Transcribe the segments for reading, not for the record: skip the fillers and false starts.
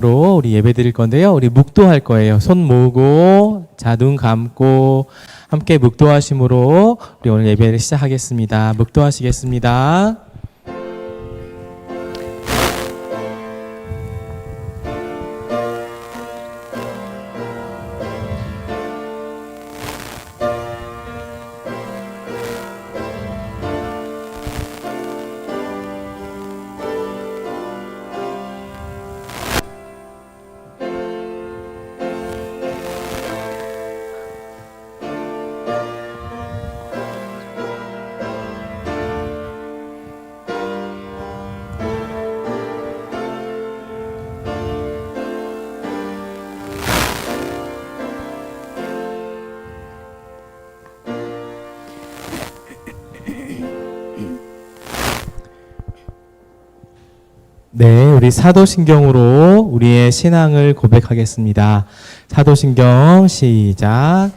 로 우리 예배 드릴 건데요. 우리 묵도할 거예요. 손 모으고 자, 눈 감고 함께 묵도하심으로 우리 오늘 예배를 시작하겠습니다. 묵도하시겠습니다. 네, 우리 사도신경으로 우리의 신앙을 고백하겠습니다. 사도신경 시작.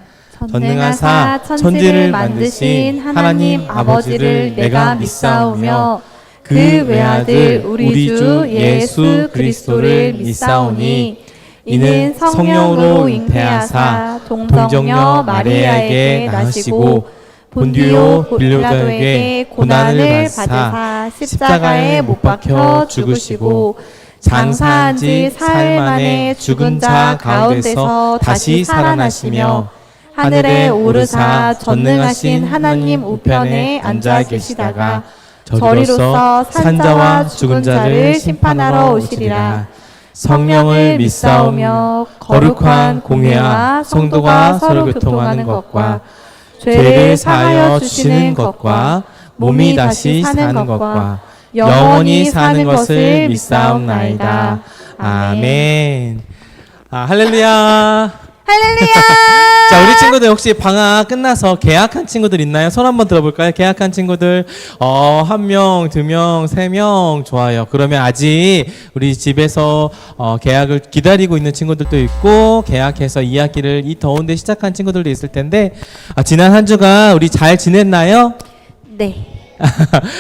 전능하사 천지를 만드신 하나님 아버지를 내가 믿사오며 그 외아들 우리 주 예수 그리스도를 믿사오니 이는 성령으로 잉태하사 동정녀 마리아에게 나시고 본디오 빌라도에게 고난을 받으사 십자가에 못 박혀 죽으시고 장사한 지 사흘 만에 죽은 자 가운데서 다시 살아나시며 하늘에 오르사 전능하신 하나님 우편에 앉아 계시다가 저리로서 산자와 죽은 자를 심판하러 오시리라. 성령을 믿사오며 거룩한 공회와 성도가 서로 교통하는 것과 죄를 사하여 주시는 것과 몸이 다시 사는 것과 영원히 사는 것을 믿사옵나이다. 아멘. 할렐루야. 할렐루야. 자, 우리 친구들 혹시 방학 끝나서 개학한 친구들 있나요? 손 한번 들어볼까요? 개학한 친구들 1명, 2명, 3명. 좋아요. 그러면 아직 우리 집에서 개학을 기다리고 있는 친구들도 있고 개학해서 2학기를 이 더운데 시작한 친구들도 있을 텐데 지난 한 주간 우리 잘 지냈나요? 네.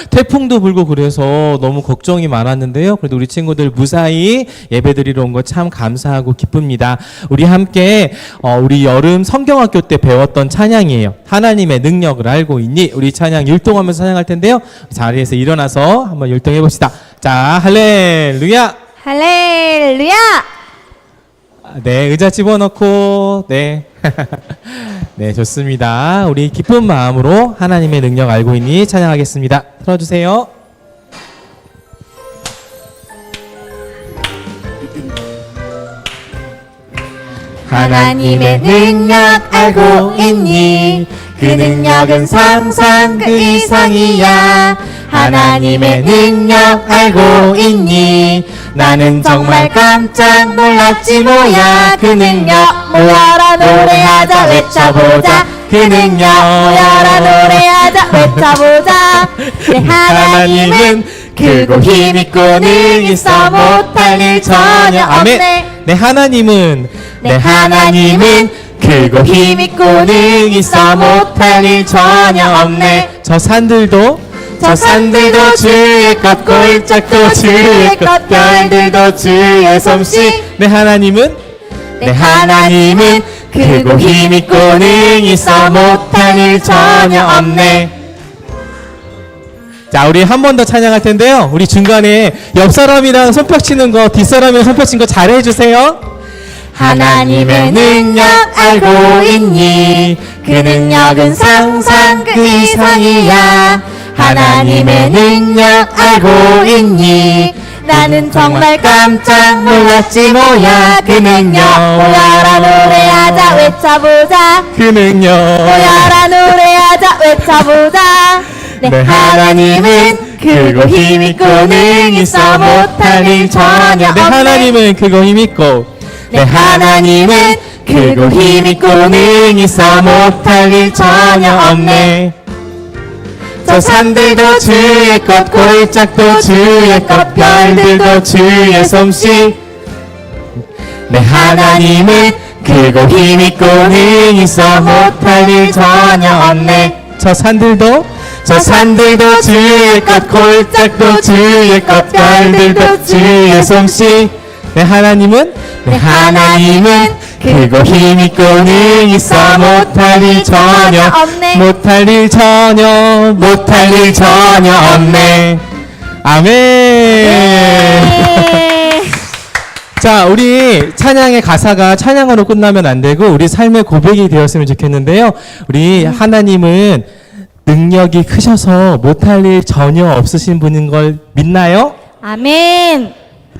태풍도 불고 그래서 너무 걱정이 많았는데요. 그래도 우리 친구들 무사히 예배드리러 온 거 참 감사하고 기쁩니다. 우리 함께 우리 여름 성경학교 때 배웠던 찬양이에요. 하나님의 능력을 알고 있니? 우리 찬양 율동하면서 찬양할 텐데요. 자리에서 일어나서 한번 율동해 봅시다. 자, 할렐루야. 할렐루야. 네, 의자 집어넣고 네. 네, 좋습니다. 우리 기쁜 마음으로 하나님의 능력 알고 있니? 찬양하겠습니다. 틀어주세요. 하나님의 능력 알고 있니? 그 능력은 상상 그 이상이야. 하나님의 능력 알고 있니? 나는 정말 깜짝 놀랐지 뭐야. 그 능력 모여라 노래하자 외쳐보자. 그 능력 모여라 노래하자 외쳐보자. 내 하나님은 크고 힘있고 능 있어 못할 일 전혀 없네. 내 하나님은 내 하나님은 크고 힘있고 능 있어 못할 일 전혀 없네. 저 산들도 주의 것 골짜기도 주의 것 별들도 주의 솜씨. 내 하나님은 크고 힘있고 능 있어 못할 일 전혀 없네. 자, 우리 한 번 더 찬양할 텐데요. 우리 중간에 옆 사람이랑 손뼉 치는 거, 뒷 사람이랑 손뼉 치는 거 잘해 주세요. 하나님의 능력 알고 있니? 그 능력은 상상 그 이상이야. 하나님의 능력 알고 있니? 나는 정말 깜짝 놀랐지 뭐야. 그 능력 모여라 노래하자 외쳐보자. 그 능력 모여라 노래하자 외쳐보자. 내 하나님은 크고 힘있고 능 있어 못할 일 전혀 없네. 내 하나님은 크고 힘있고 내 하나님은 크고 힘있고 능 있어 못할 일 전혀 없네. 저 산들도 주의 것 골짜기도 주의 것 별들도 주의 솜씨. 내 하나님은 크고 힘있고 능 있어 못할 일 전혀 없네. 저 산들도 주의 것 골짜기도 주의 것 별들도 주의 솜씨. 내 하나님은 내 하나님은 크고 힘있고 능 있어 못할 일 전혀 없네. 못할 일 전혀 없네. 아멘. 네. 자, 우리 찬양의 가사가 찬양으로 끝나면 안 되고 우리 삶의 고백이 되었으면 좋겠는데요. 우리 하나님은 능력이 크셔서 못할 일 전혀 없으신 분인 걸 믿나요? 아멘.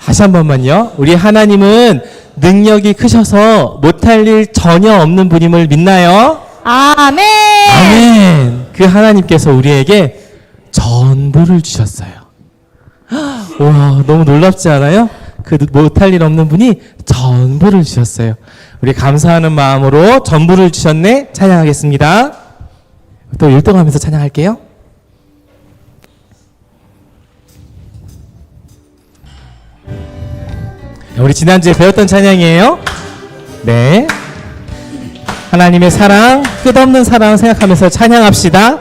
다시 한 번만요. 우리 하나님은 능력이 크셔서 못할 일 전혀 없는 분임을 믿나요? 아멘. 아멘. 그 하나님께서 우리에게 전부를 주셨어요. 와, 너무 놀랍지 않아요? 그 못할 일 없는 분이 전부를 주셨어요. 우리 감사하는 마음으로 전부를 주셨네 찬양하겠습니다. 또 율동하면서 찬양할게요. 우리 지난주에 배웠던 찬양이에요. 네. 하나님의 사랑, 끝없는 사랑 생각하면서 찬양합시다.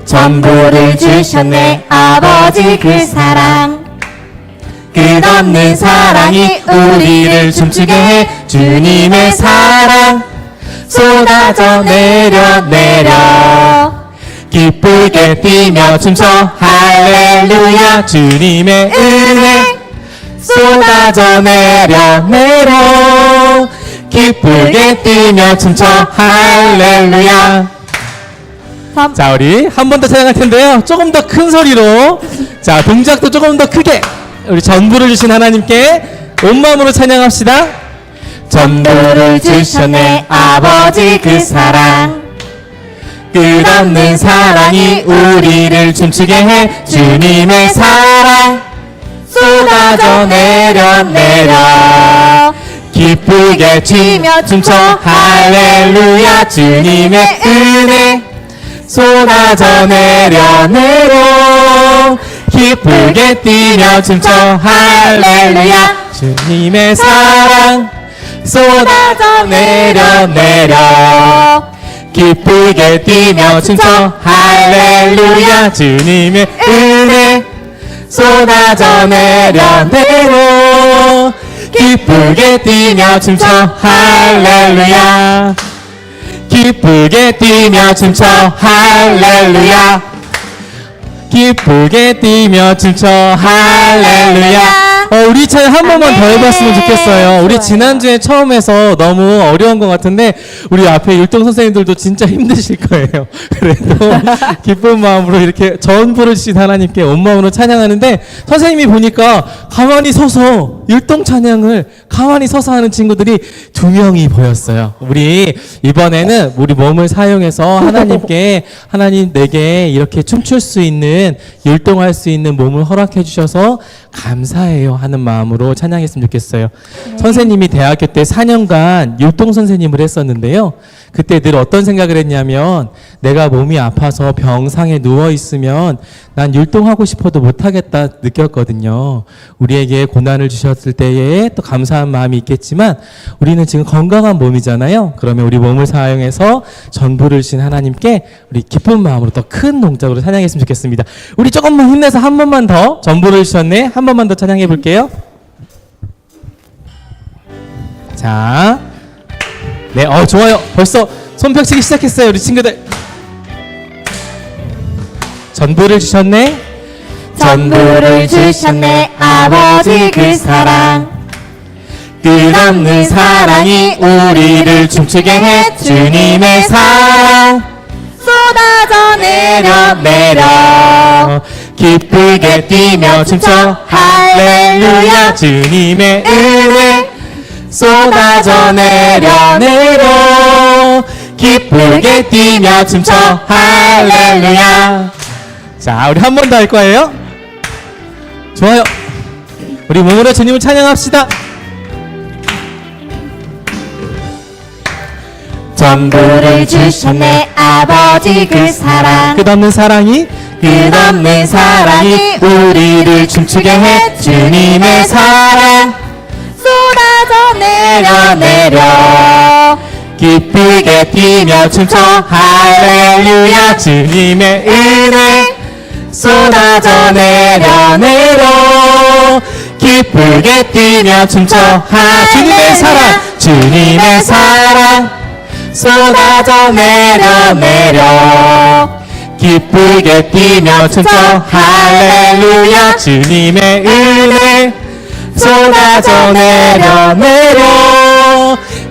전부를 주셨네 아버지 그 사랑. 끝없는 사랑이 우리를 춤추게 해. 주님의 사랑 쏟아져 내려 기쁘게 뛰며 춤춰 할렐루야. 주님의 은혜 쏟아져 내려 기쁘게 뛰며 춤춰 할렐루야. 자, 우리 한 번 더 찬양할 텐데요. 조금 더 큰 소리로. 자, 동작도 조금 더 크게. 우리 전부를 주신 하나님께 온 마음으로 찬양합시다. 전부를 주셨네 아버지 그 사랑. 끝없는 사랑이 우리를 춤추게 해. 주님의 사랑 쏟아져 내려 기쁘게 뛰며 춤춰 할렐루야. 주님의 은혜 쏟아져 내려 기쁘게 뛰며 춤춰 할렐루야. 주님의 사랑 쏟아져 내려 기쁘게 뛰며 춤춰 할렐루야. 주님의 은혜 쏟아져 내려 기쁘게 뛰며 춤춰 할렐루야. 기쁘게 뛰며 춤춰 할렐루야. 기쁘게 뛰며 춤춰 할렐루야. 우리 찬양 한 번만 더 해봤으면 좋겠어요. 우리 지난주에 처음 해서 너무 어려운 것 같은데 우리 앞에 율동 선생님들도 진짜 힘드실 거예요. 그래도 기쁜 마음으로 이렇게 전부를 주신 하나님께 온 마음으로 찬양하는데 선생님이 보니까 가만히 서서 율동 찬양을 가만히 서서 하는 친구들이 2명이 보였어요. 우리 이번에는 우리 몸을 사용해서 하나님께 하나님 내게 이렇게 춤출 수 있는 율동할 수 있는 몸을 허락해 주셔서 감사해요 하는 마음으로 찬양했으면 좋겠어요. 선생님이 대학교 때 4년간 율동 선생님을 했었는데요. 그때 늘 어떤 생각을 했냐면 내가 몸이 아파서 병상에 누워 있으면 난 율동하고 싶어도 못하겠다 느꼈거든요. 우리에게 고난을 주셨을 때에 또 감사한 마음이 있겠지만 우리는 지금 건강한 몸이잖아요. 그러면 우리 몸을 사용해서 전부를 주신 하나님께 우리 기쁜 마음으로 더 큰 동작으로 찬양했으면 좋겠습니다. 우리 조금만 힘내서 한 번만 더 전부를 주셨네. 한 번만 더 찬양해 볼게요. 자, 네, 좋아요. 벌써 손 펼치기 시작했어요, 우리 친구들. 전부를 주셨네. 전부를 주셨네 아버지 그 사랑. 끝없는 사랑이 우리를 춤추게 해. 주님의 사랑 쏟아져 내려 기쁘게 뛰며 춤춰 할렐루야. 주님의 은혜 쏟아져 내려 기쁘게 뛰며 춤춰 할렐루야. 자, 우리 한 번 더 할 거예요. 좋아요. 우리 몸으로 주님을 찬양합시다. 전부를 주셨네 아버지 그 사랑. 끝없는 사랑이 우리를 춤추게 해. 주님의 사랑 쏟아져 내려 기쁘게 뛰며 춤춰 할렐루야. 주님의 은혜 쏟아져 내려 기쁘게 뛰며 춤춰 주님의 사랑 주님의 사랑 쏟아져 내려 기쁘게 뛰며 춤춰 할렐루야 주님의 은혜 쏟아져 내려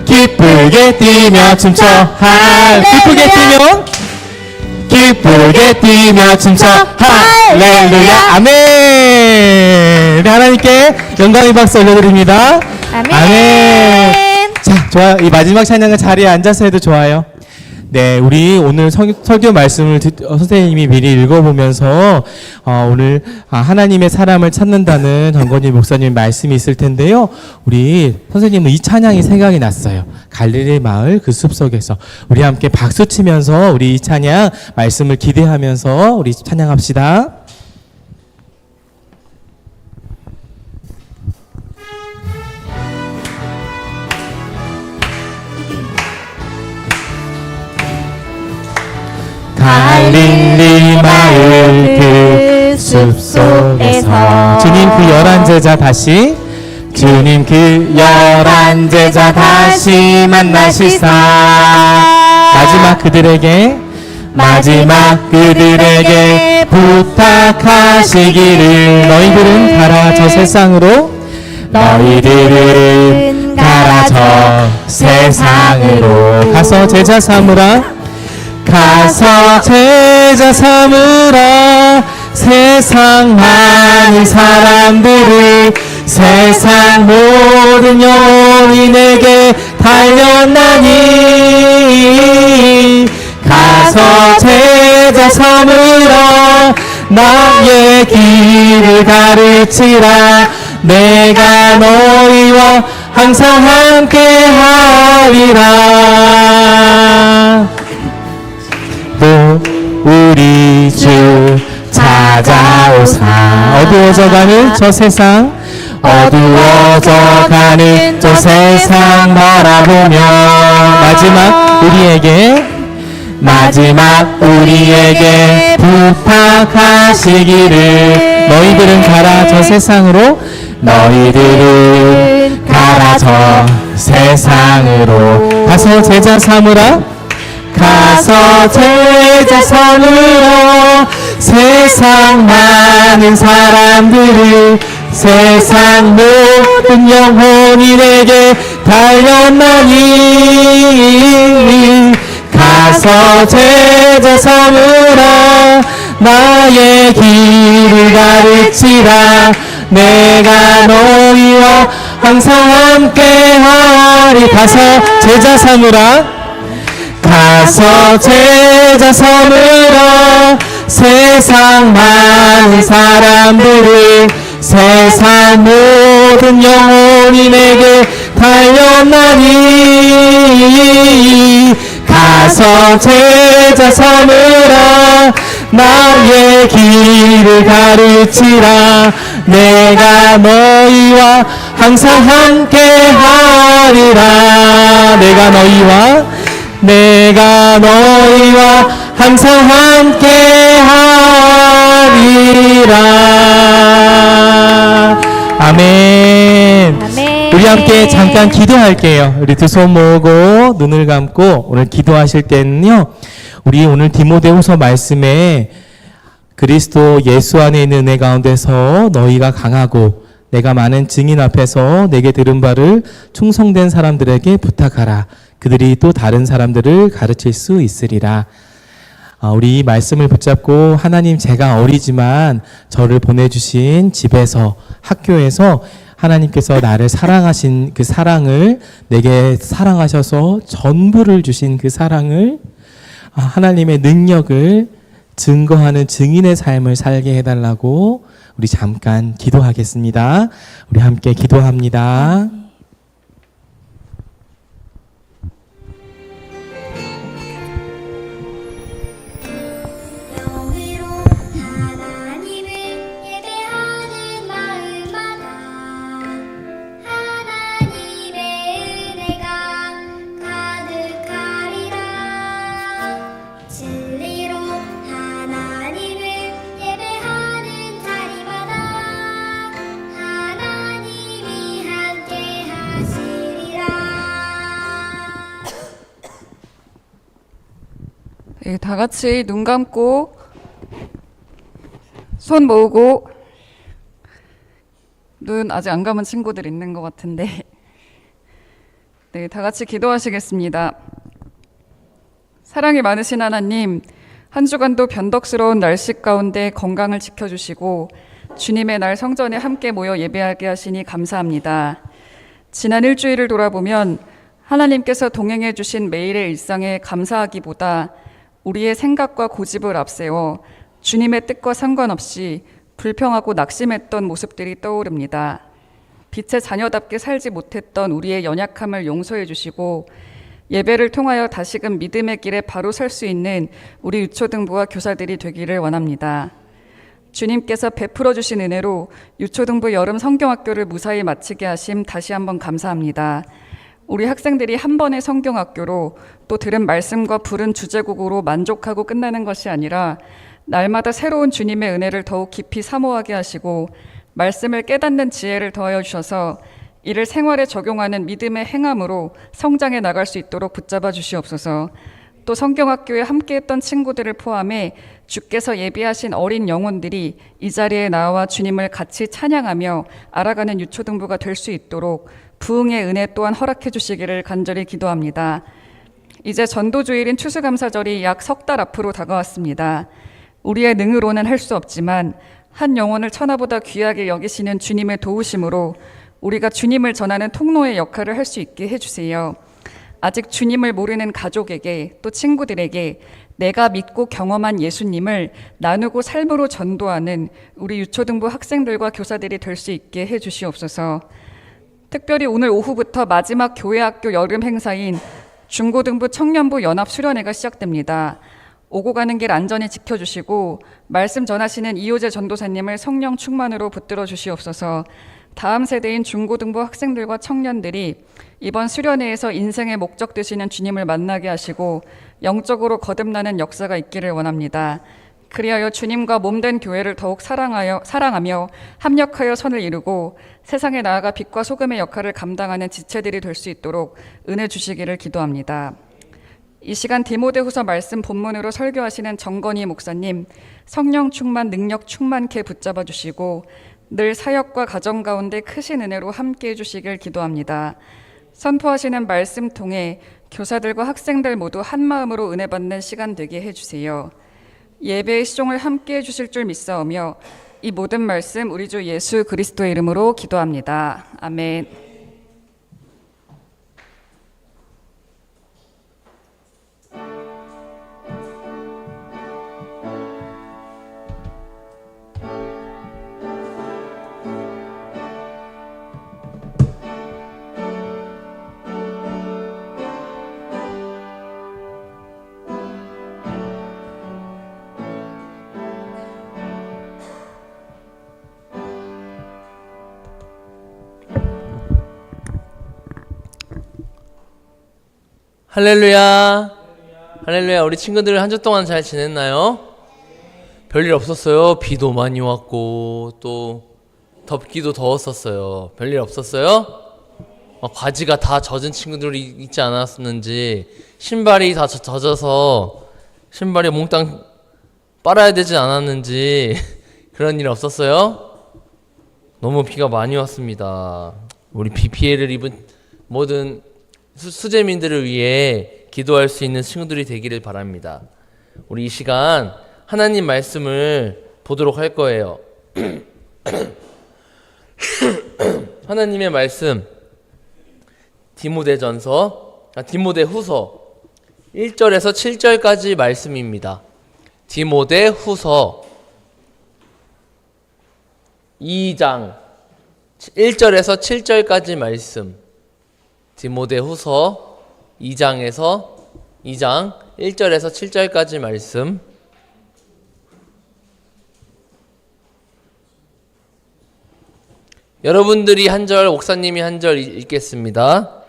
기쁘게 뛰며 춤춰 기쁘게 뛰며 춤춰 할렐루야 아멘. 우리 하나님께 영광의 박수 올려드립니다. 아멘. 자, 좋아요. 이 마지막 찬양은 자리에 앉아서 해도 좋아요. 네, 우리 오늘 설교 말씀을 선생님이 미리 읽어보면서 오늘 하나님의 사람을 찾는다는 정건희 목사님 말씀이 있을 텐데요. 우리 선생님은 이 찬양이 생각이 났어요. 갈릴리 마을 그 숲속에서 우리 함께 박수 치면서 우리 이 찬양 말씀을 기대하면서 우리 찬양합시다. 갈릴리 마을 그 숲속에서 주님 그 11제자 다시 주님 그 11제자 다시 만나시사 마지막 그들에게 부탁하시기를 너희들은 가라 저 세상으로 가서 제자 삼으라 세상 많은 사람들을 세상 모든 영혼이 내게 달렸나니 가서 제자 삼으라 나의 길을 가르치라 내가 너희와 항상 함께 하리라 또 우리 주 찾아오사 어두워져가는 저 세상 바라보며 마지막 우리에게 부탁하시기를 너희들은 가라 저 세상으로 가서 제자 삼으라 세상 많은 사람들을 세상 모든 영혼이 내게 달렸나니 가서 제자 삼으라 나의 길을 가르치라 내가 너희와 항상 함께 하리 가서 제자 삼으라 세상 많은 사람들을 세상 모든 영혼이 내게 달렸나니 가서 제자 삼으라 나의 길을 가르치라 내가 너희와 항상 함께 하리라 내가 너희와 항상 함께 하리라. 아멘. 우리 함께 잠깐 기도할게요. 우리 두 손 모으고 눈을 감고 오늘 기도하실 때는요. 우리 오늘 디모데후서 말씀에 그리스도 예수 안에 있는 은혜 가운데서 너희가 강하고 내가 많은 증인 앞에서 내게 들은 바를 충성된 사람들에게 부탁하라. 그들이 또 다른 사람들을 가르칠 수 있으리라. 우리 이 말씀을 붙잡고 하나님 제가 어리지만 저를 보내주신 집에서 학교에서 하나님께서 나를 사랑하신 그 사랑을 내게 사랑하셔서 전부를 주신 그 사랑을 하나님의 능력을 증거하는 증인의 삶을 살게 해달라고 우리 잠깐 기도하겠습니다. 우리 함께 기도합니다. 하나님을 예배하는 자리마다 하나님 네, 다 같이 눈 감고 손 모으고 눈 아직 안 감은 친구들 있는 것 같은데 네, 다 같이 기도하시겠습니다. 사랑이 많으신 하나님, 한 주간도 변덕스러운 날씨 가운데 건강을 지켜주시고 주님의 날 성전에 함께 모여 예배하게 하시니 감사합니다. 지난 일주일을 돌아보면 하나님께서 동행해 주신 매일의 일상에 감사하기보다 우리의 생각과 고집을 앞세워 주님의 뜻과 상관없이 불평하고 낙심했던 모습들이 떠오릅니다. 빛의 자녀답게 살지 못했던 우리의 연약함을 용서해 주시고 예배를 통하여 다시금 믿음의 길에 바로 설 수 있는 우리 유초등부와 교사들이 되기를 원합니다. 주님께서 베풀어 주신 은혜로 유초등부 여름 성경학교를 무사히 마치게 하심 다시 한번 감사합니다. 우리 학생들이 한 번의 성경학교로 또 들은 말씀과 부른 주제곡으로 만족하고 끝나는 것이 아니라 날마다 새로운 주님의 은혜를 더욱 깊이 사모하게 하시고 말씀을 깨닫는 지혜를 더하여 주셔서 이를 생활에 적용하는 믿음의 행함으로 성장해 나갈 수 있도록 붙잡아 주시옵소서. 또 성경학교에 함께했던 친구들을 포함해 주께서 예비하신 어린 영혼들이 이 자리에 나와 주님을 같이 찬양하며 알아가는 유초등부가 될 수 있도록 부흥의 은혜 또한 허락해 주시기를 간절히 기도합니다. 이제 전도주일인 추수감사절이 약 석 달 앞으로 다가왔습니다. 우리의 능으로는 할 수 없지만 한 영혼을 천하보다 귀하게 여기시는 주님의 도우심으로 우리가 주님을 전하는 통로의 역할을 할 수 있게 해주세요. 아직 주님을 모르는 가족에게 또 친구들에게 내가 믿고 경험한 예수님을 나누고 삶으로 전도하는 우리 유초등부 학생들과 교사들이 될 수 있게 해주시옵소서. 특별히 오늘 오후부터 마지막 교회학교 여름 행사인 중고등부 청년부 연합수련회가 시작됩니다. 오고 가는 길 안전히 지켜주시고 말씀 전하시는 이효재 전도사님을 성령 충만으로 붙들어 주시옵소서. 다음 세대인 중고등부 학생들과 청년들이 이번 수련회에서 인생의 목적 되시는 주님을 만나게 하시고 영적으로 거듭나는 역사가 있기를 원합니다. 그리하여 주님과 몸된 교회를 더욱 사랑하며 합력하여 선을 이루고 세상에 나아가 빛과 소금의 역할을 감당하는 지체들이 될 수 있도록 은혜 주시기를 기도합니다. 이 시간 디모데후서 말씀 본문으로 설교하시는 정건희 목사님, 성령 충만, 능력 충만케 붙잡아 주시고 늘 사역과 가정 가운데 크신 은혜로 함께해 주시길 기도합니다. 선포하시는 말씀 통해 교사들과 학생들 모두 한 마음으로 은혜 받는 시간 되게 해주세요. 예배의 시종을 함께해 주실 줄 믿사오며 이 모든 말씀 우리 주 예수 그리스도의 이름으로 기도합니다. 아멘. 할렐루야. 할렐루야. 우리 친구들 한 주 동안 잘 지냈나요? 별일 없었어요. 비도 많이 왔고 또 덥기도 더웠었어요. 별일 없었어요? 바지가 다 젖은 친구들이 있지 않았는지, 신발이 다 젖어서 신발이 몽땅 빨아야 되지 않았는지 그런 일 없었어요? 너무 비가 많이 왔습니다. 우리 비 피해를 입은 모든 수재민들을 위해 기도할 수 있는 친구들이 되기를 바랍니다. 우리 이 시간 하나님 말씀을 보도록 할 거예요. 하나님의 말씀 디모데후서 1절에서 7절까지 말씀입니다. 디모데후서 2장 1절에서 7절까지 말씀. 디모데후서 2장 1절에서 7절까지 말씀. 여러분들이 한 절, 목사님이 한 절 읽겠습니다.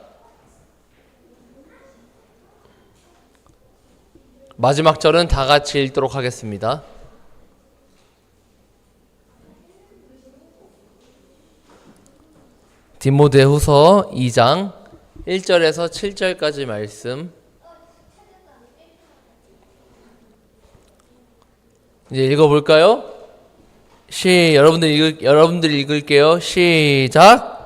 마지막 절은 다 같이 읽도록 하겠습니다. 디모데후서 2장 1절에서 7절까지 말씀. 이제 읽어볼까요? 여러분들 읽을게요. 시작.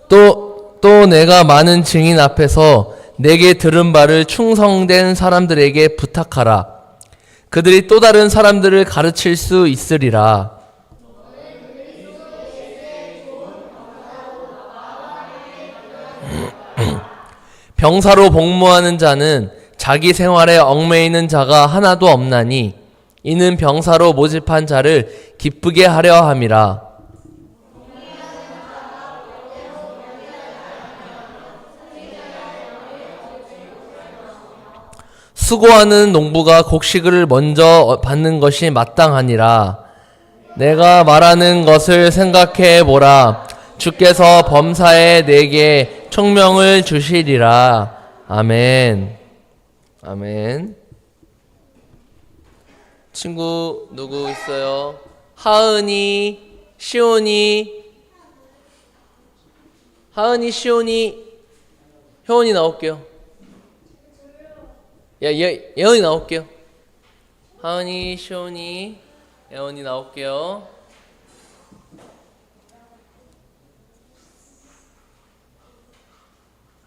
또 내가 많은 증인 앞에서 내게 들은 바를 충성된 사람들에게 부탁하라. 그들이 또 다른 사람들을 가르칠 수 있으리라. 병사로 복무하는 자는 자기 생활에 얽매이는 자가 하나도 없나니 이는 병사로 모집한 자를 기쁘게 하려 함이라. 수고하는 농부가 곡식을 먼저 받는 것이 마땅하니라. 내가 말하는 것을 생각해 보라. 주께서 범사에 내게 총명을 주시리라. 아멘. 아멘. 친구 누구 있어요? 하은이, 시온이, 효원이 나올게요. 예언이 나올게요. 하은이, 시온이, 예언이 나올게요.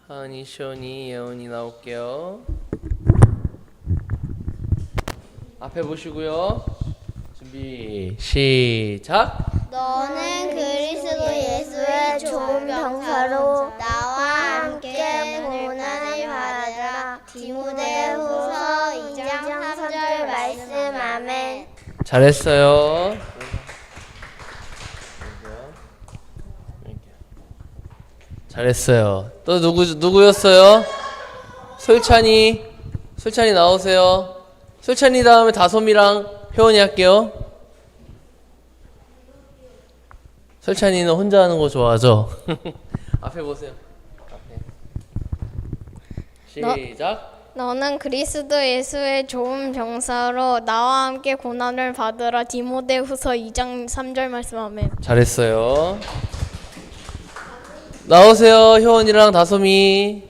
하은이, 시온이, 예언이 나올게요. 앞에 보시고요. 준비, 시작. 너는 그리스도 예수의 좋은 병사로 나와 함께 고난을 받으라. 디모데후서 2장 3절 말씀. 아멘. 잘했어요. 잘했어요. 또 누구였어요? 솔찬이 나오세요. 솔찬이 다음에 다솜이랑 효원이 할게요. 솔찬이는 혼자 하는 거 좋아하죠? 앞에 보세요. 앞에. 시작. 너는 그리스도 예수의 좋은 병사로 나와 함께 고난을 받으라. 디모데후서 2장 3절 말씀. 아멘. 잘했어요. 나오세요. 효원이랑 다솜이.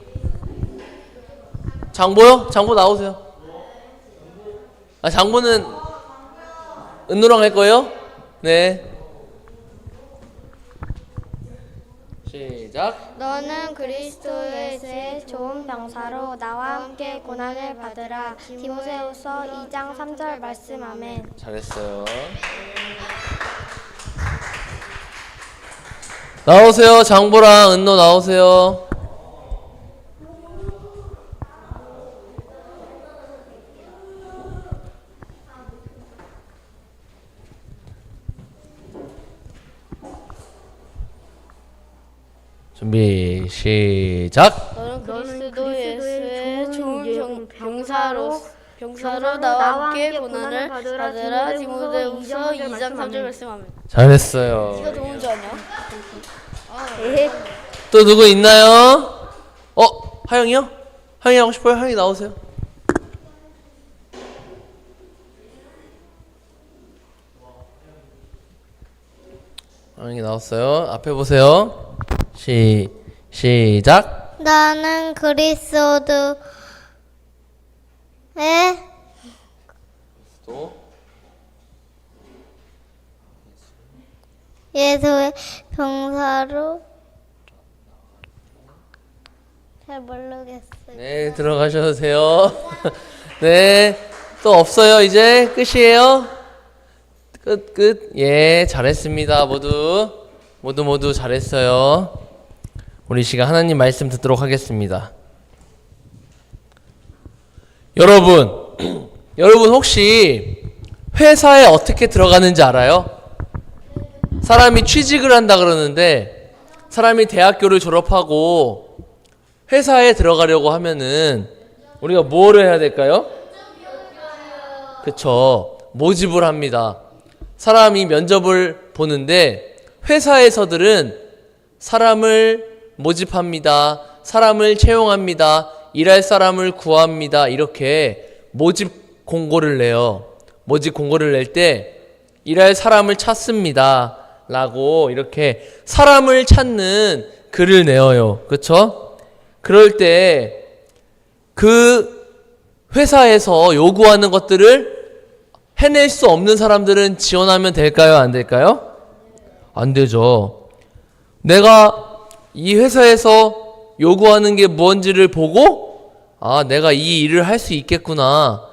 장보요? 장보 나오세요. 장보는 은노랑 할 거예요? 네. 시작. 너는 그리스도 예수의 좋은 병사로 나와 함께 고난을 받으라. 디모데후서 2장 3절 말씀. 아멘. 잘했어요. 나오세요. 장보랑 은노 나오세요. 준비 시작. 너는 그리스도 예수의 좋은 병사로 나와 함께 고난을 받으라. 디모데후서 2장 3절 말씀. 아멘. 잘했어요. 이거 좋은 줄 아냐? 또 누구 있나요? 하영이요? 하영이 하고 싶어요? 하영이 나오세요. 하영이 나왔어요. 앞에 보세요. 시작. 나는 그리스도의 예수의 병사로 잘 모르겠어요. 네, 들어가셔도 돼요. 네, 또 없어요. 이제 끝이에요. 끝. 예, 잘했습니다. 모두 잘했어요. 우리 시간 하나님 말씀 듣도록 하겠습니다. 여러분 혹시 회사에 어떻게 들어가는지 알아요? 사람이 취직을 한다 그러는데 사람이 대학교를 졸업하고 회사에 들어가려고 하면은 우리가 뭐를 해야 될까요? 그쵸. 모집을 합니다. 사람이 면접을 보는데 회사에서들은 사람을 모집합니다. 사람을 채용합니다. 일할 사람을 구합니다. 이렇게 모집 공고를 내요. 모집 공고를 낼 때 일할 사람을 찾습니다. 라고 이렇게 사람을 찾는 글을 내어요. 그쵸? 그럴 때 그 회사에서 요구하는 것들을 해낼 수 없는 사람들은 지원하면 될까요? 안 될까요? 안 되죠. 내가 이 회사에서 요구하는 게 뭔지를 보고 내가 이 일을 할 수 있겠구나.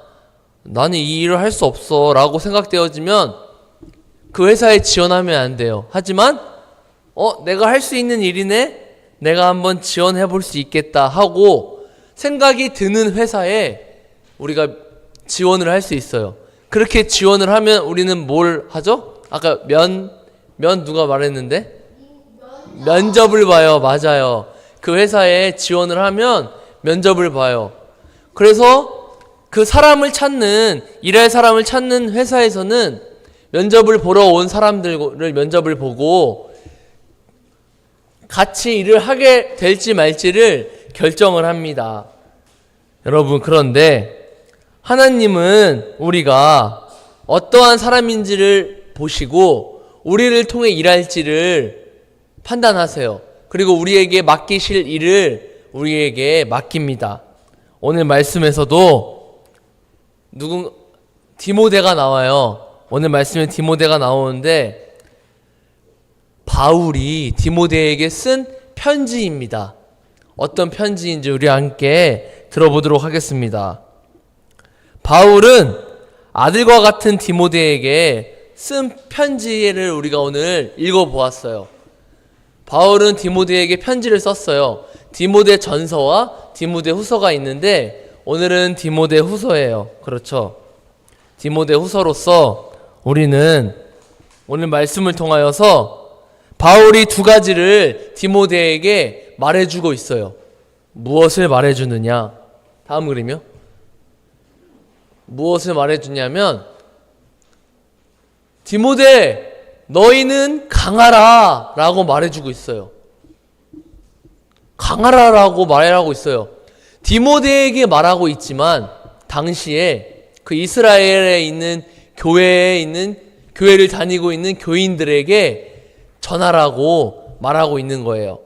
나는 이 일을 할 수 없어 라고 생각되어지면 그 회사에 지원하면 안 돼요. 하지만 내가 할 수 있는 일이네? 내가 한번 지원해 볼 수 있겠다 하고 생각이 드는 회사에 우리가 지원을 할 수 있어요. 그렇게 지원을 하면 우리는 뭘 하죠? 아까 누가 말했는데? 면접을 봐요. 맞아요. 그 회사에 지원을 하면 면접을 봐요. 그래서 그 사람을 찾는, 일할 사람을 찾는 회사에서는 면접을 보러 온 사람들을 면접을 보고 같이 일을 하게 될지 말지를 결정을 합니다. 여러분, 그런데 하나님은 우리가 어떠한 사람인지를 보시고 우리를 통해 일할지를 판단하세요. 그리고 우리에게 맡기실 일을 우리에게 맡깁니다. 오늘 말씀에서도 디모데가 나와요. 오늘 말씀에 디모데가 나오는데 바울이 디모데에게 쓴 편지입니다. 어떤 편지인지 우리 함께 들어보도록 하겠습니다. 바울은 아들과 같은 디모데에게 쓴 편지를 우리가 오늘 읽어보았어요. 바울은 디모데에게 편지를 썼어요. 디모데 전서와 디모데 후서가 있는데 오늘은 디모데 후서예요. 그렇죠? 디모데 후서로서 우리는 오늘 말씀을 통하여서 바울이 두 가지를 디모데에게 말해주고 있어요. 무엇을 말해주느냐? 다음 그림이요. 무엇을 말해주냐면 디모데 너희는 강하라 라고 말해주고 있어요. 강하라 라고 말하고 있어요. 디모데에게 말하고 있지만 당시에 그 이스라엘에 있는 교회를 다니고 있는 교인들에게 전하라고 말하고 있는 거예요.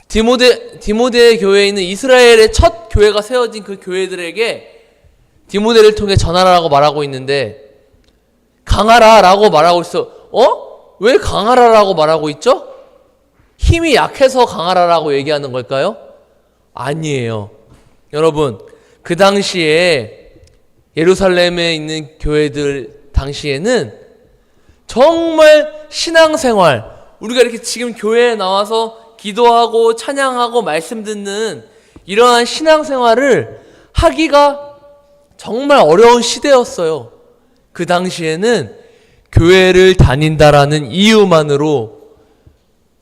디모데 교회에 있는 이스라엘의 첫 교회가 세워진 그 교회들에게 디모데를 통해 전하라고 말하고 있는데 강하라라고 말하고 있어. 왜 강하라라고 말하고 있죠? 힘이 약해서 강하라라고 얘기하는 걸까요? 아니에요. 여러분, 그 당시에 예루살렘에 있는 교회들 당시에는 정말 신앙생활, 우리가 이렇게 지금 교회에 나와서 기도하고 찬양하고 말씀 듣는 이러한 신앙생활을 하기가 정말 어려운 시대였어요. 그 당시에는 교회를 다닌다라는 이유만으로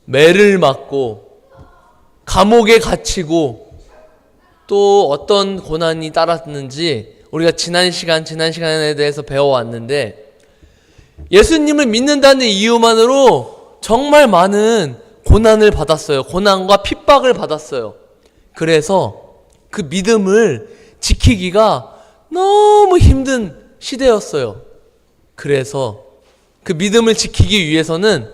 매를 맞고 감옥에 갇히고 또 어떤 고난이 따랐는지 우리가 지난 시간에 대해서 배워왔는데 예수님을 믿는다는 이유만으로 정말 많은 고난을 받았어요. 고난과 핍박을 받았어요. 그래서 그 믿음을 지키기가 너무 힘든 시대였어요. 그래서 그 믿음을 지키기 위해서는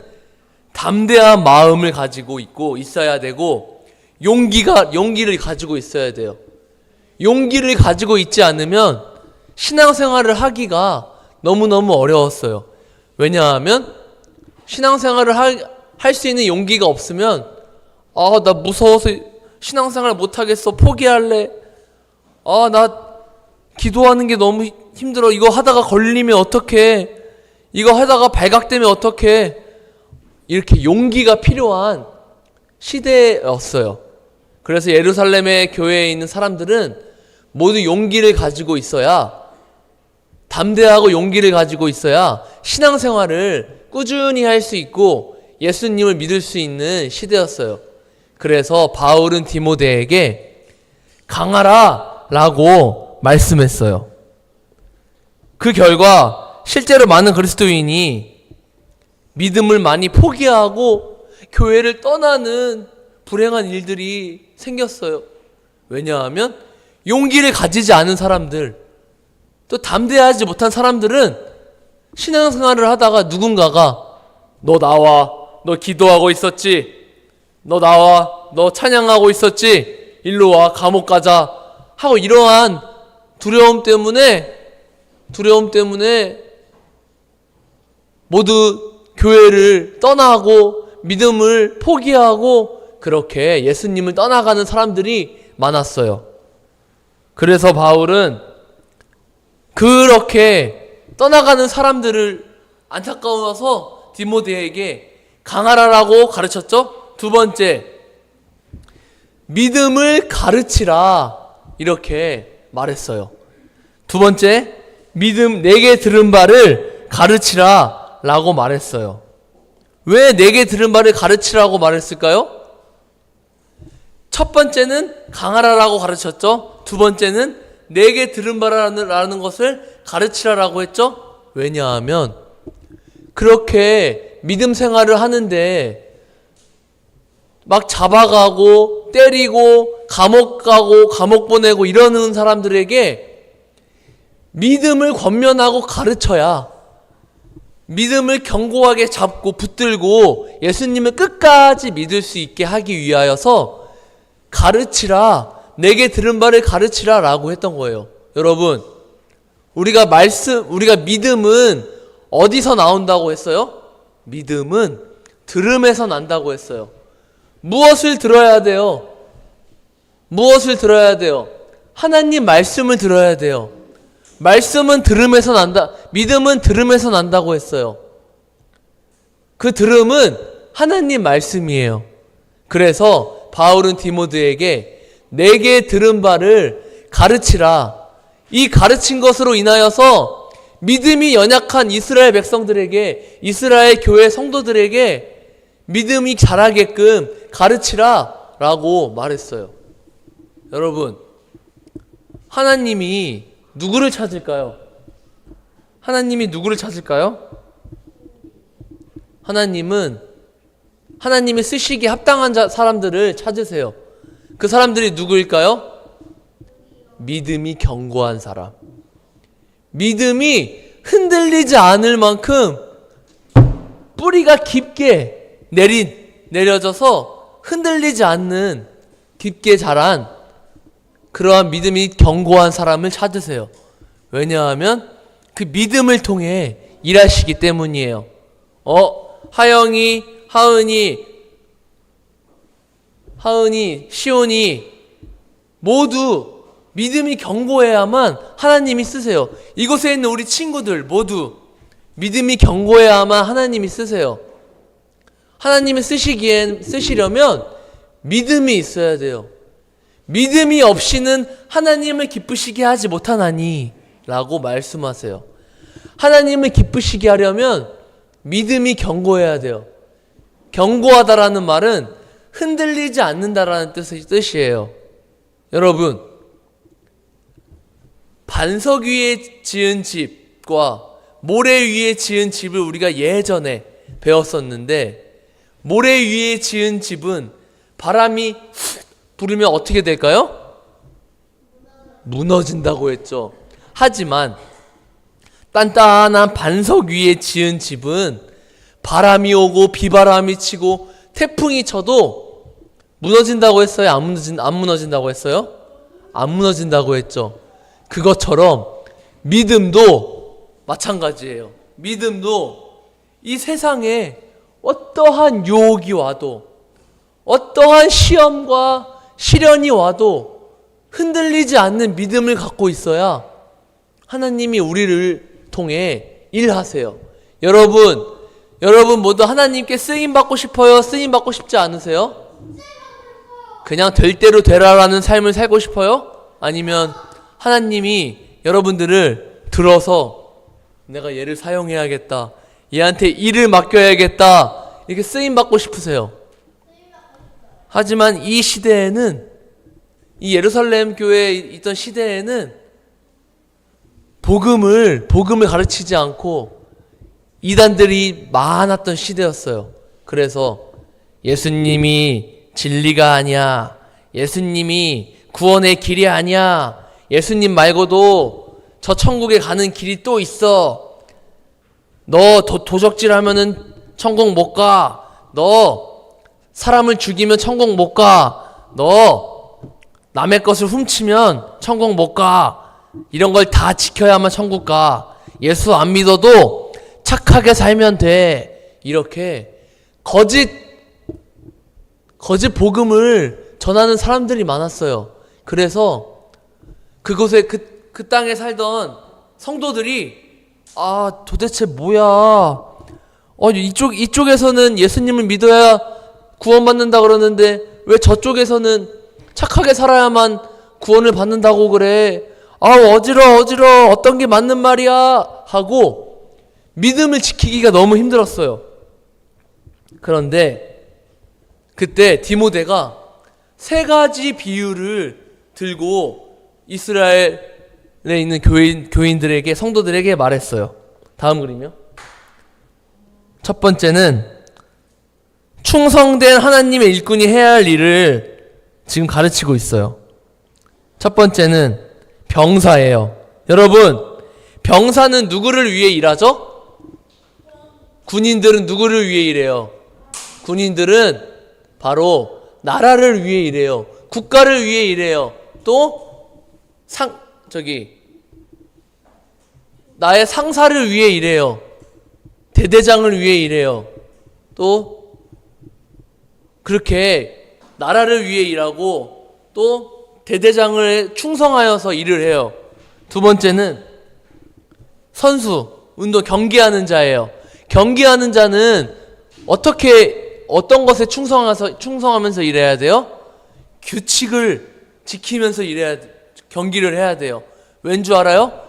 담대한 마음을 가지고 있어야 되고 용기를 가지고 있어야 돼요. 용기를 가지고 있지 않으면 신앙생활을 하기가 너무너무 어려웠어요. 왜냐하면 신앙생활을 할 수 있는 용기가 없으면 나 무서워서 신앙생활 못하겠어. 포기할래. 나 기도하는 게 너무 힘들어. 이거 하다가 걸리면 어떡해. 이거 하다가 발각되면 어떡해. 이렇게 용기가 필요한 시대였어요. 그래서 예루살렘의 교회에 있는 사람들은 모두 용기를 가지고 있어야, 담대하고 용기를 가지고 있어야 신앙생활을 꾸준히 할 수 있고 예수님을 믿을 수 있는 시대였어요. 그래서 바울은 디모데에게 강하라 라고 말씀했어요. 그 결과 실제로 많은 그리스도인이 믿음을 많이 포기하고 교회를 떠나는 불행한 일들이 생겼어요. 왜냐하면 용기를 가지지 않은 사람들, 또 담대하지 못한 사람들은 신앙생활을 하다가 누군가가 너 나와, 너 기도하고 있었지? 너 나와. 너 찬양하고 있었지? 일로 와. 감옥 가자. 하고 이러한 두려움 때문에 모두 교회를 떠나고 믿음을 포기하고 그렇게 예수님을 떠나가는 사람들이 많았어요. 그래서 바울은 그렇게 떠나가는 사람들을 안타까워서 디모데에게 강하라라고 가르쳤죠. 두 번째, 믿음을 가르치라 이렇게 말했어요. 두 번째, 내게 들은 바를 가르치라 라고 말했어요. 왜 내게 들은 바를 가르치라고 말했을까요? 첫 번째는 강하라라고 가르쳤죠. 두 번째는 내게 들은 바라는 것을 가르치라라고 했죠. 왜냐하면 그렇게 믿음 생활을 하는데 막 잡아가고 때리고 감옥 가고 감옥 보내고 이러는 사람들에게 믿음을 권면하고 가르쳐야 믿음을 견고하게 잡고 붙들고 예수님을 끝까지 믿을 수 있게 하기 위하여서 가르치라, 내게 들은 바를 가르치라 라고 했던 거예요. 여러분, 우리가 믿음은 어디서 나온다고 했어요? 믿음은 들음에서 난다고 했어요. 무엇을 들어야 돼요? 무엇을 들어야 돼요? 하나님 말씀을 들어야 돼요. 말씀은 들음에서 난다. 믿음은 들음에서 난다고 했어요. 그 들음은 하나님 말씀이에요. 그래서 바울은 디모데에게 내게 들은 바를 가르치라. 이 가르친 것으로 인하여서 믿음이 연약한 이스라엘 백성들에게, 이스라엘 교회 성도들에게 믿음이 자라게끔 가르치라 라고 말했어요. 여러분, 하나님이 누구를 찾을까요? 하나님이 누구를 찾을까요? 하나님이 쓰시기에 합당한 사람들을 찾으세요. 그 사람들이 누구일까요? 믿음이 견고한 사람. 믿음이 흔들리지 않을 만큼 뿌리가 깊게 내려져서 흔들리지 않는 깊게 자란 그러한 믿음이 견고한 사람을 찾으세요. 왜냐하면 그 믿음을 통해 일하시기 때문이에요. 하영이, 하은이, 시온이 모두 믿음이 견고해야만 하나님이 쓰세요. 이곳에 있는 우리 친구들 모두 믿음이 견고해야만 하나님이 쓰세요. 하나님이 쓰시려면 믿음이 있어야 돼요. 믿음이 없이는 하나님을 기쁘시게 하지 못하나니 라고 말씀하세요. 하나님을 기쁘시게 하려면 믿음이 견고해야 돼요. 견고하다라는 말은 흔들리지 않는다라는 뜻이에요. 여러분, 반석 위에 지은 집과 모래 위에 지은 집을 우리가 예전에 배웠었는데, 모래 위에 지은 집은 바람이 부르면 어떻게 될까요? 무너진다고 했죠. 하지만 단단한 반석 위에 지은 집은 바람이 오고 비바람이 치고 태풍이 쳐도 무너진다고 했어요? 안 무너진다고 했어요? 안 무너진다고 했죠. 그것처럼 믿음도 마찬가지예요. 믿음도 이 세상에 어떠한 유혹이 와도, 어떠한 시험과 시련이 와도 흔들리지 않는 믿음을 갖고 있어야 하나님이 우리를 통해 일하세요. 여러분 모두 하나님께 쓰임받고 싶어요? 쓰임받고 싶지 않으세요? 그냥 될 대로 되라라는 삶을 살고 싶어요? 아니면 하나님이 여러분들을 들어서 내가 얘를 사용해야겠다, 얘한테 일을 맡겨야겠다, 이렇게 쓰임받고 싶으세요? 하지만 이 시대에는, 이 예루살렘 교회에 있던 시대에는 복음을 가르치지 않고 이단들이 많았던 시대였어요. 그래서 예수님이 진리가 아니야, 예수님이 구원의 길이 아니야, 예수님 말고도 저 천국에 가는 길이 또 있어, 너 도적질하면은 천국 못 가, 너 사람을 죽이면 천국 못 가. 너 남의 것을 훔치면 천국 못 가. 이런 걸 다 지켜야만 천국 가. 예수 안 믿어도 착하게 살면 돼. 이렇게 거짓 복음을 전하는 사람들이 많았어요. 그래서 그곳에 그 땅에 살던 성도들이 도대체 뭐야? 이쪽에서는 예수님을 믿어야 구원받는다 그러는데 왜 저쪽에서는 착하게 살아야만 구원을 받는다고 그래? 어지러워. 어떤 게 맞는 말이야? 하고 믿음을 지키기가 너무 힘들었어요. 그런데 그때 디모데가 3가지 비유를 들고 이스라엘에 있는 교인들에게, 성도들에게 말했어요. 다음 그림이요. 첫 번째는 충성된 하나님의 일꾼이 해야 할 일을 지금 가르치고 있어요. 첫 번째는 병사예요. 여러분, 병사는 누구를 위해 일하죠? 군인들은 누구를 위해 일해요? 군인들은 바로 나라를 위해 일해요. 국가를 위해 일해요. 또 나의 상사를 위해 일해요. 대대장을 위해 일해요. 또 그렇게 나라를 위해 일하고 또 대대장을 충성하여서 일을 해요. 두 번째는 선수, 운동 경기하는 자예요. 경기하는 자는 어떤 것에 충성하면서 일해야 돼요? 규칙을 지키면서 경기를 해야 돼요. 왠 줄 알아요?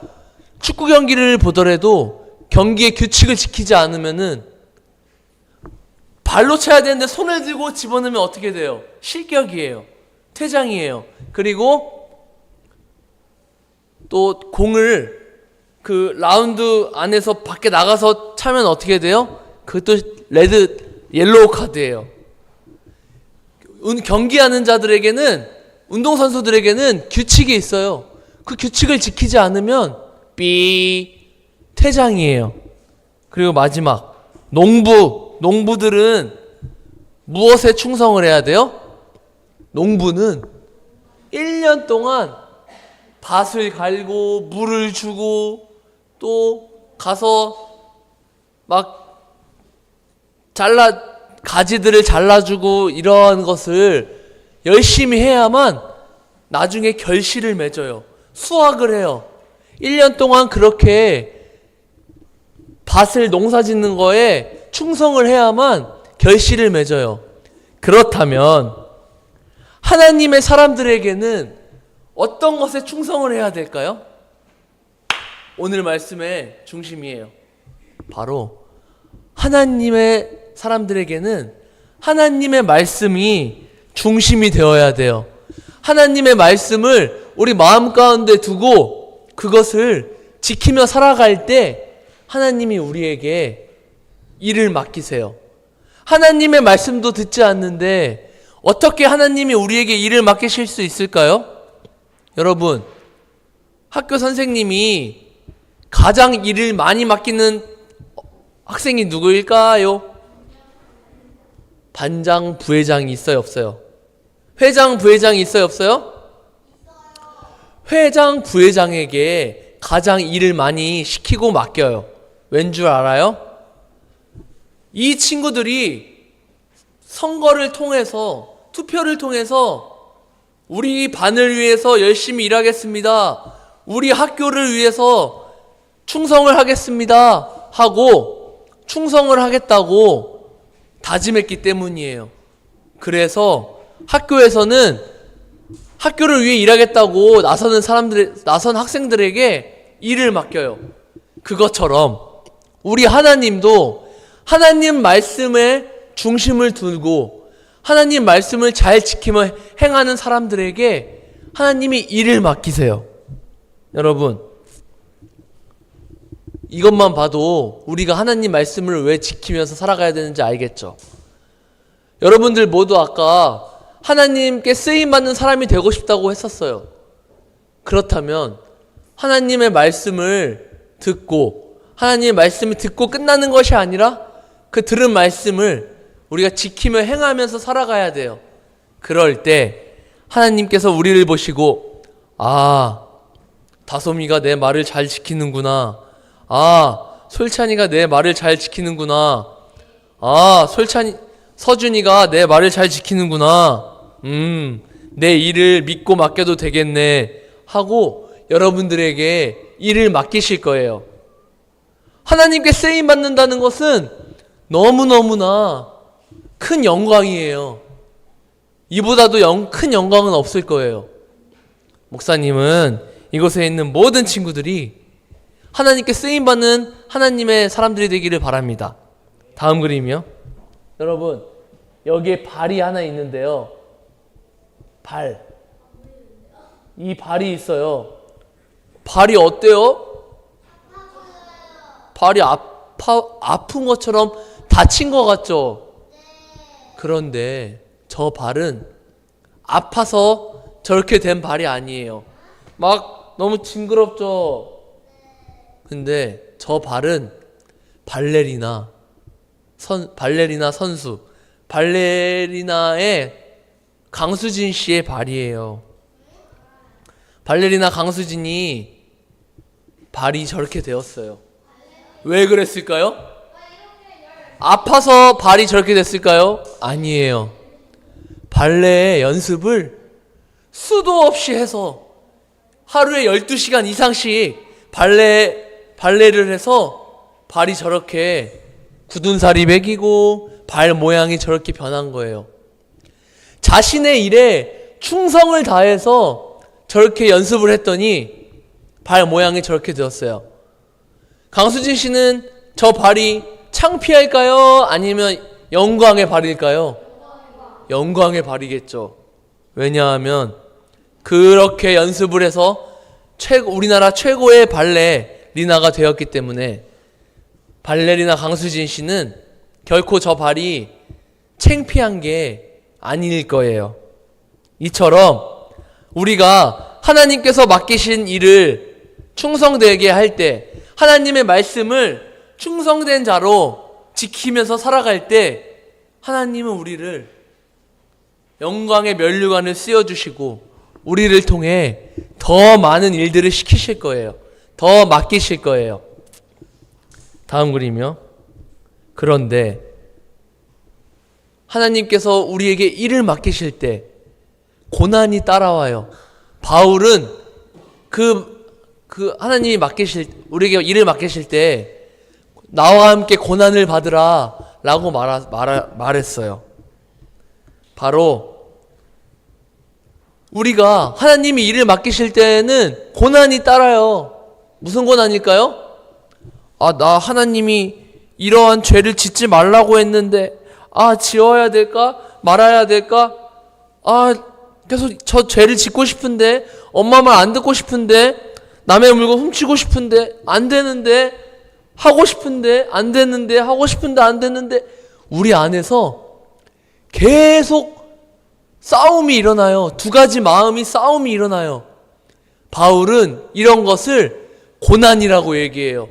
축구 경기를 보더라도 경기의 규칙을 지키지 않으면은 발로 차야 되는데 손을 들고 집어넣으면 어떻게 돼요? 실격이에요. 퇴장이에요. 그리고 또 공을 그 라운드 안에서 밖에 나가서 차면 어떻게 돼요? 그것도 옐로우 카드예요. 경기하는 자들에게는, 운동선수들에게는 규칙이 있어요. 그 규칙을 지키지 않으면 퇴장이에요. 그리고 마지막, 농부들은 무엇에 충성을 해야 돼요? 농부는 1년 동안 밭을 갈고 물을 주고 또 가서 막 가지들을 잘라주고 이러한 것을 열심히 해야만 나중에 결실을 맺어요. 수확을 해요. 1년 동안 그렇게 밭을 농사 짓는 거에 충성을 해야만 결실을 맺어요. 그렇다면 하나님의 사람들에게는 어떤 것에 충성을 해야 될까요? 오늘 말씀의 중심이에요. 바로 하나님의 사람들에게는 하나님의 말씀이 중심이 되어야 돼요. 하나님의 말씀을 우리 마음 가운데 두고 그것을 지키며 살아갈 때 하나님이 우리에게 일을 맡기세요. 하나님의 말씀도 듣지 않는데 어떻게 하나님이 우리에게 일을 맡기실 수 있을까요? 여러분, 학교 선생님이 가장 일을 많이 맡기는 학생이 누구일까요? 반장, 부회장이 있어요, 없어요? 회장, 부회장이 있어요, 없어요? 회장, 부회장에게 가장 일을 많이 시키고 맡겨요. 왠 줄 알아요? 이 친구들이 선거를 통해서, 투표를 통해서 우리 반을 위해서 열심히 일하겠습니다. 우리 학교를 위해서 충성을 하겠습니다. 하고 충성을 하겠다고 다짐했기 때문이에요. 그래서 학교에서는 학교를 위해 일하겠다고 나선 학생들에게 일을 맡겨요. 그것처럼 우리 하나님도 하나님 말씀에 중심을 두고 하나님 말씀을 잘 지키며 행하는 사람들에게 하나님이 일을 맡기세요. 여러분, 이것만 봐도 우리가 하나님 말씀을 왜 지키면서 살아가야 되는지 알겠죠? 여러분들 모두 아까 하나님께 쓰임받는 사람이 되고 싶다고 했었어요. 그렇다면 하나님의 말씀을 듣고 하나님의 말씀을 듣고 끝나는 것이 아니라 그 들은 말씀을 우리가 지키며 행하면서 살아가야 돼요. 그럴 때 하나님께서 우리를 보시고 다솜이가 내 말을 잘 지키는구나. 솔찬이가 내 말을 잘 지키는구나. 서준이가 내 말을 잘 지키는구나. 내 일을 믿고 맡겨도 되겠네 하고 여러분들에게 일을 맡기실 거예요. 하나님께 쓰임 받는다는 것은 너무너무나 큰 영광이에요. 이보다도 큰 영광은 없을 거예요. 목사님은 이곳에 있는 모든 친구들이 하나님께 쓰임받는 하나님의 사람들이 되기를 바랍니다. 다음 그림이요. 여러분, 여기에 발이 하나 있는데요. 이 발이 있어요. 발이 어때요? 발이 아픈 것처럼 다친 것 같죠? 그런데 저 발은 아파서 저렇게 된 발이 아니에요. 막 너무 징그럽죠? 근데 저 발은 발레리나 선수, 발레리나의 강수진 씨의 발이에요. 발레리나 강수진이 발이 저렇게 되었어요. 왜 그랬을까요? 아파서 발이 저렇게 됐을까요? 아니에요. 발레 연습을 수도 없이 해서 하루에 12시간 이상씩 발레를 해서 발이 저렇게 굳은 살이 배기고 발 모양이 저렇게 변한 거예요. 자신의 일에 충성을 다해서 저렇게 연습을 했더니 발 모양이 저렇게 되었어요. 강수진 씨는 저 발이 창피할까요? 아니면 영광의 발일까요? 영광의 발이겠죠. 왜냐하면 그렇게 연습을 해서 우리나라 최고의 발레리나가 되었기 때문에 발레리나 강수진 씨는 결코 저 발이 창피한 게 아닐 거예요. 이처럼 우리가 하나님께서 맡기신 일을 충성되게 할 때, 하나님의 말씀을 충성된 자로 지키면서 살아갈 때 하나님은 우리를 영광의 면류관을 씌워주시고 우리를 통해 더 많은 일들을 시키실 거예요. 더 맡기실 거예요. 다음 그림이요. 그런데 하나님께서 우리에게 일을 맡기실 때 고난이 따라와요. 바울은 하나님이 우리에게 일을 맡기실 때 나와 함께 고난을 받으라 라고 말했어요. 바로 우리가 하나님이 일을 맡기실 때는 고난이 따라요. 무슨 고난일까요? 나 하나님이 이러한 죄를 짓지 말라고 했는데 지어야 될까? 말아야 될까? 계속 저 죄를 짓고 싶은데, 엄마 말 안 듣고 싶은데, 남의 물건 훔치고 싶은데 안 되는데, 하고 싶은데 안 되는데, 하고 싶은데 안 되는데, 우리 안에서 계속 싸움이 일어나요. 두 가지 마음이 싸움이 일어나요. 바울은 이런 것을 고난이라고 얘기해요.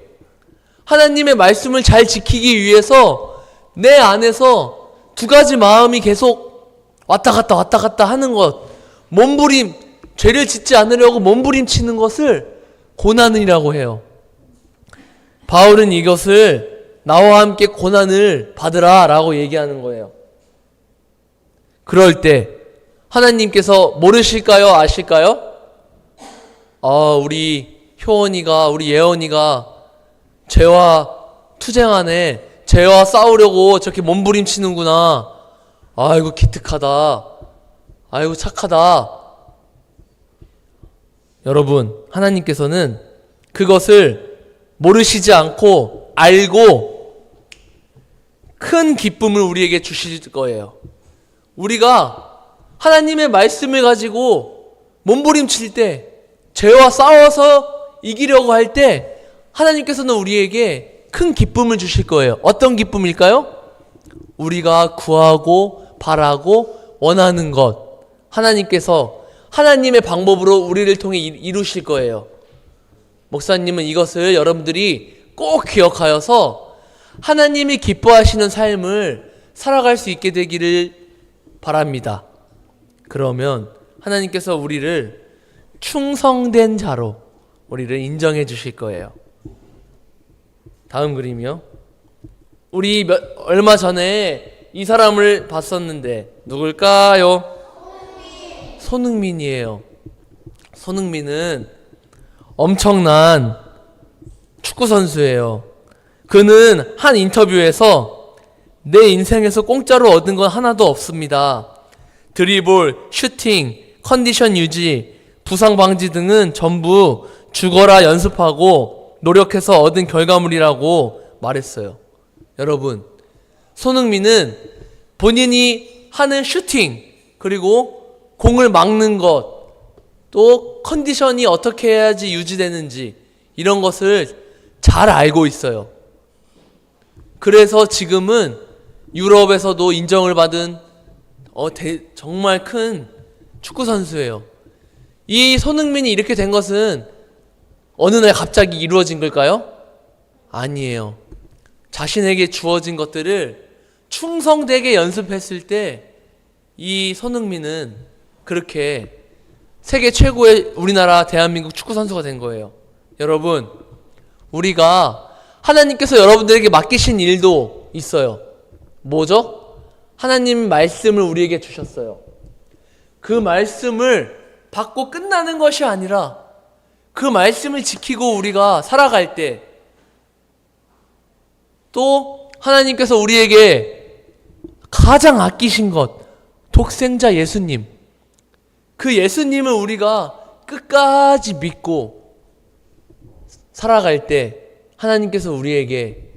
하나님의 말씀을 잘 지키기 위해서 내 안에서 두 가지 마음이 계속 왔다 갔다 하는 것, 죄를 짓지 않으려고 몸부림치는 것을 고난이라고 해요. 바울은 이것을 나와 함께 고난을 받으라 라고 얘기하는 거예요. 그럴 때 하나님께서 모르실까요? 아실까요? 우리 효원이가, 우리 예원이가 죄와 투쟁하네, 죄와 싸우려고 저렇게 몸부림치는구나. 아이고 기특하다, 아이고 착하다. 여러분, 하나님께서는 그것을 모르시지 않고 알고 큰 기쁨을 우리에게 주실 거예요. 우리가 하나님의 말씀을 가지고 몸부림칠 때, 죄와 싸워서 이기려고 할 때 하나님께서는 우리에게 큰 기쁨을 주실 거예요. 어떤 기쁨일까요? 우리가 구하고 바라고 원하는 것, 하나님께서 하나님의 방법으로 우리를 통해 이루실 거예요. 목사님은 이것을 여러분들이 꼭 기억하여서 하나님이 기뻐하시는 삶을 살아갈 수 있게 되기를 바랍니다. 그러면 하나님께서 우리를 충성된 자로 우리를 인정해 주실 거예요. 다음 그림이요. 우리 얼마 전에 이 사람을 봤었는데 누굴까요? 손흥민이에요. 손흥민은 엄청난 축구 선수예요. 그는 한 인터뷰에서 내 인생에서 공짜로 얻은 건 하나도 없습니다. 드리블, 슈팅, 컨디션 유지, 부상 방지 등은 전부 죽어라 연습하고 노력해서 얻은 결과물이라고 말했어요. 여러분, 손흥민은 본인이 하는 슈팅, 그리고 공을 막는 것, 또 컨디션이 어떻게 해야지 유지되는지 이런 것을 잘 알고 있어요. 그래서 지금은 유럽에서도 인정을 받은 정말 큰 축구 선수예요. 이 손흥민이 이렇게 된 것은 어느 날 갑자기 이루어진 걸까요? 아니에요. 자신에게 주어진 것들을 충성되게 연습했을 때 이 손흥민은 그렇게 세계 최고의 우리나라 대한민국 축구 선수가 된 거예요. 여러분, 우리가 하나님께서 여러분들에게 맡기신 일도 있어요. 뭐죠? 하나님 말씀을 우리에게 주셨어요. 그 말씀을 받고 끝나는 것이 아니라 그 말씀을 지키고 우리가 살아갈 때 또 하나님께서 우리에게 가장 아끼신 것, 독생자 예수님, 그 예수님을 우리가 끝까지 믿고 살아갈 때 하나님께서 우리에게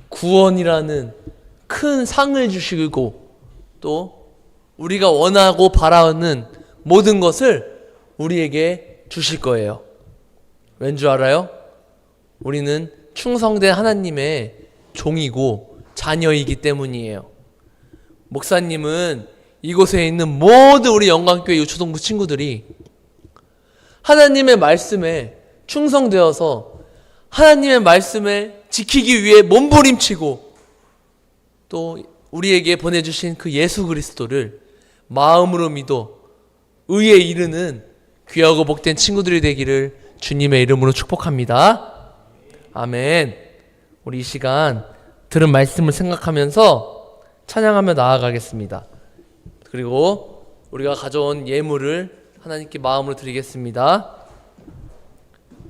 구원이라는 큰 상을 주시고 또 우리가 원하고 바라는 모든 것을 우리에게 주실 거예요. 왠 줄 알아요? 우리는 충성된 하나님의 종이고 자녀이기 때문이에요. 목사님은 이곳에 있는 모든 우리 영광교회 유초동부 친구들이 하나님의 말씀에 충성되어서 하나님의 말씀을 지키기 위해 몸부림치고 또 우리에게 보내주신 그 예수 그리스도를 마음으로 믿어 의에 이르는 귀하고 복된 친구들이 되기를 주님의 이름으로 축복합니다. 아멘. 우리 이 시간 들은 말씀을 생각하면서 찬양하며 나아가겠습니다. 그리고 우리가 가져온 예물을 하나님께 마음으로 드리겠습니다.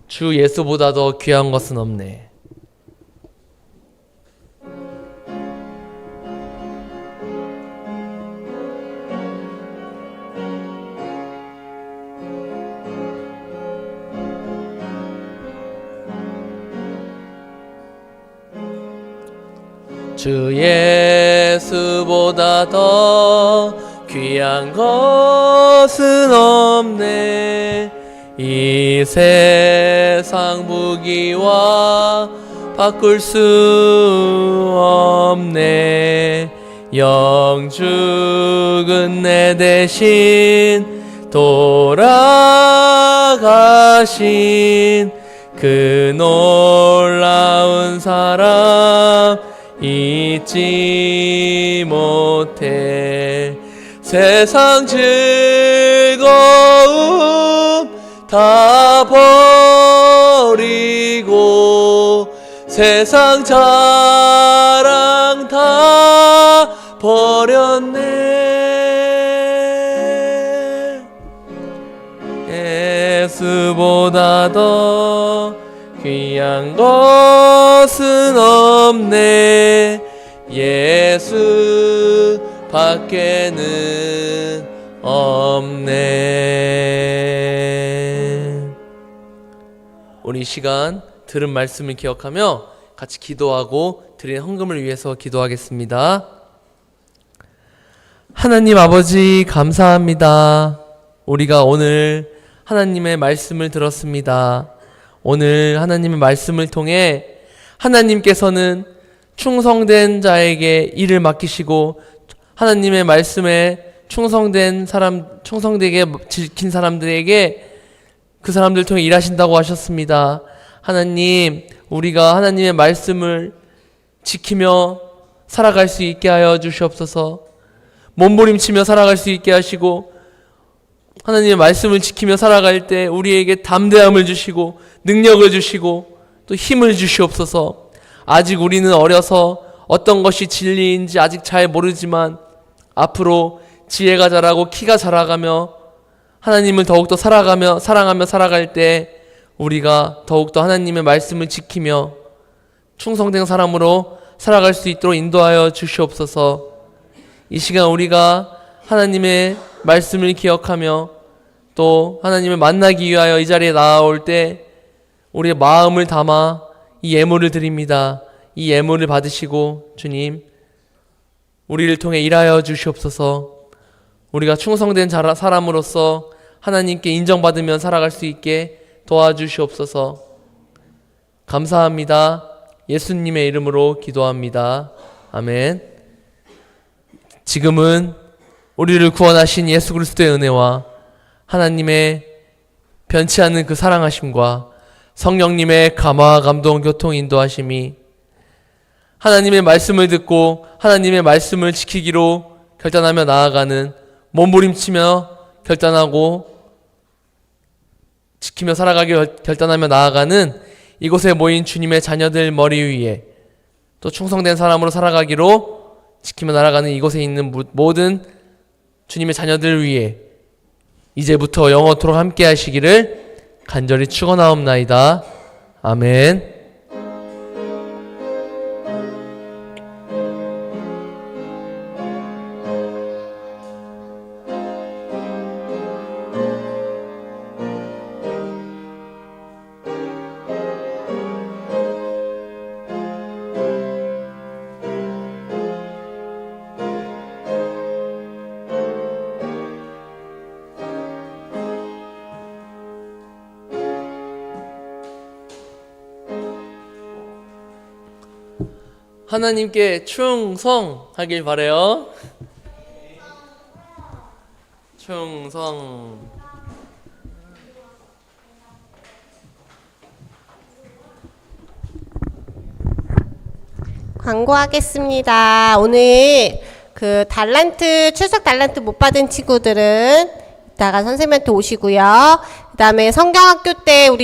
주 예수보다 더 귀한 것은 없네. 주 예수보다 더 귀한 것은 없네. 이 세상 부귀와 바꿀 수 없네. 영죽은 내 대신 돌아가신 그 놀라운 사랑 잊지 못해. 세상 즐거움 다 버리고 세상 자랑 다 버렸네. 예수보다 더 귀한 것은 없네. 예수 밖에는 없네. 우리 이 시간 들은 말씀을 기억하며 같이 기도하고 드린 헌금을 위해서 기도하겠습니다. 하나님 아버지 감사합니다. 우리가 오늘 하나님의 말씀을 들었습니다. 오늘 하나님의 말씀을 통해 하나님께서는 충성된 자에게 일을 맡기시고 하나님의 말씀에 충성되게 지킨 사람들에게 그 사람들 통해 일하신다고 하셨습니다. 하나님, 우리가 하나님의 말씀을 지키며 살아갈 수 있게 하여 주시옵소서. 몸부림치며 살아갈 수 있게 하시고 하나님의 말씀을 지키며 살아갈 때 우리에게 담대함을 주시고 능력을 주시고 또 힘을 주시옵소서. 아직 우리는 어려서 어떤 것이 진리인지 아직 잘 모르지만 앞으로 지혜가 자라고 키가 자라가며 하나님을 더욱더 사랑하며 살아갈 때 우리가 더욱더 하나님의 말씀을 지키며 충성된 사람으로 살아갈 수 있도록 인도하여 주시옵소서. 이 시간 우리가 하나님의 말씀을 기억하며 또 하나님을 만나기 위하여 이 자리에 나아올 때 우리의 마음을 담아 이 예물을 드립니다. 이 예물을 받으시고 주님 우리를 통해 일하여 주시옵소서. 우리가 충성된 사람으로서 하나님께 인정받으며 살아갈 수 있게 도와주시옵소서. 감사합니다. 예수님의 이름으로 기도합니다. 아멘. 지금은 우리를 구원하신 예수 그리스도의 은혜와 하나님의 변치 않는 그 사랑하심과 성령님의 감화, 감동, 교통, 인도하심이 하나님의 말씀을 듣고 하나님의 말씀을 지키기로 결단하며 나아가는 몸부림치며 결단하고 지키며 살아가기 결단하며 나아가는 이곳에 모인 주님의 자녀들 머리 위에 또 충성된 사람으로 살아가기로 지키며 나아가는 이곳에 있는 모든 주님의 자녀들 위에 이제부터 영원토록 함께 하시기를 간절히 축원하옵나이다. 아멘. 하나님께 충성하길 바래요. 충성. 광고하겠습니다. 오늘 그 출석 달란트 못 받은 친구들은 이따가 선생님한테 오시고요. 그 다음에 성경학교 때 우리